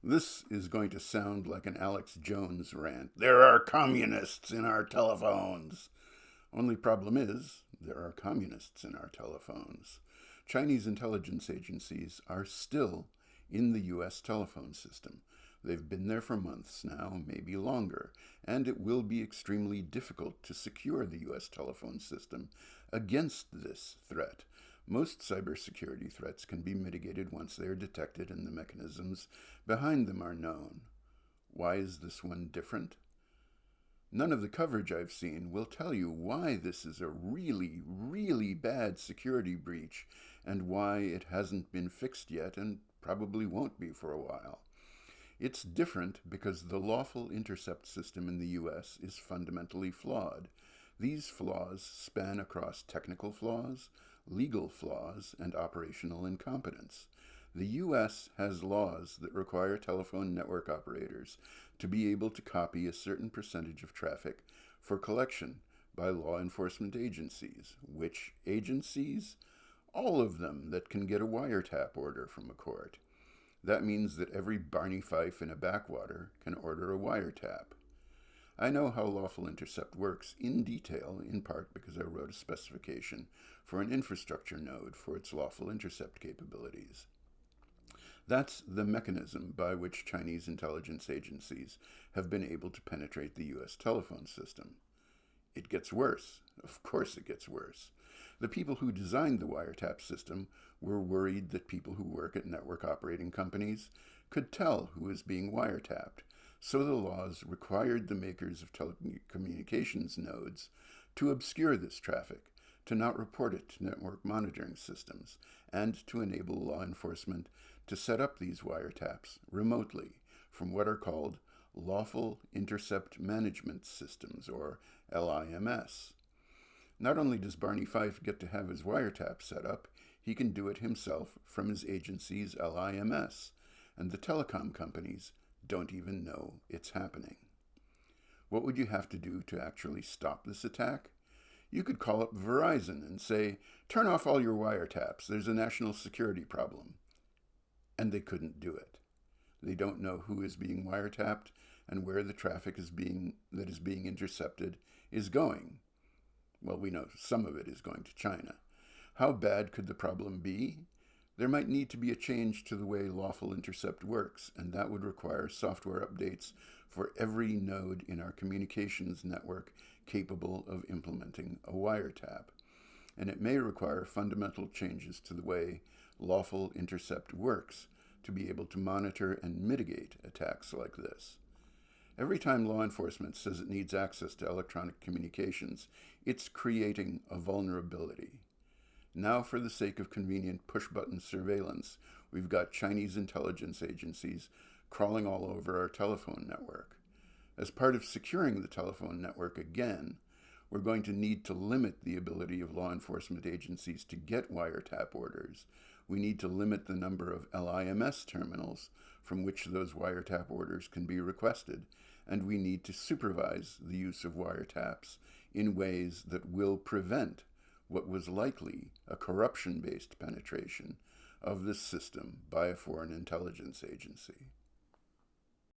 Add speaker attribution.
Speaker 1: This is going to sound like an Alex Jones rant. There are communists in our telephones. Only problem is, there are communists in our telephones. Chinese intelligence agencies are still in the US telephone system. They've been there for months now, maybe longer, and it will be extremely difficult to secure the US telephone system against this threat. Most cybersecurity threats can be mitigated once they are detected and the mechanisms behind them are known. Why is this one different? None of the coverage I've seen will tell you why this is a really, really bad security breach and why it hasn't been fixed yet and probably won't be for a while. It's different because the lawful intercept system in the US is fundamentally flawed. These flaws span across technical flaws, legal flaws, and operational incompetence. The US has laws that require telephone network operators to be able to copy a certain percentage of traffic for collection by law enforcement agencies. Which agencies? All of them that can get a wiretap order from a court. That means that every Barney Fife in a backwater can order a wiretap. I know how lawful intercept works in detail, in part because I wrote a specification for an infrastructure node for its lawful intercept capabilities. That's the mechanism by which Chinese intelligence agencies have been able to penetrate the US telephone system. It gets worse. Of course it gets worse. The people who designed the wiretap system were worried that people who work at network operating companies could tell who was being wiretapped, so the laws required the makers of telecommunications nodes to obscure this traffic, to not report it to network monitoring systems, and to enable law enforcement to set up these wiretaps remotely from what are called lawful intercept management systems, or LIMS. Not only does Barney Fife get to have his wiretap set up, he can do it himself from his agency's LIMS, and the telecom companies don't even know it's happening. What would you have to do to actually stop this attack? You could call up Verizon and say, turn off all your wiretaps, there's a national security problem. And they couldn't do it. They don't know who is being wiretapped and where the traffic that is being intercepted is going. Well, we know some of it is going to China. How bad could the problem be? There might need to be a change to the way lawful intercept works, and that would require software updates for every node in our communications network capable of implementing a wiretap. And it may require fundamental changes to the way lawful intercept works to be able to monitor and mitigate attacks like this. Every time law enforcement says it needs access to electronic communications, it's creating a vulnerability. Now, for the sake of convenient push-button surveillance, we've got Chinese intelligence agencies crawling all over our telephone network. As part of securing the telephone network again, we're going to need to limit the ability of law enforcement agencies to get wiretap orders. We need to limit the number of LIMS terminals from which those wiretap orders can be requested, and we need to supervise the use of wiretaps in ways that will prevent what was likely a corruption-based penetration of this system by a foreign intelligence agency.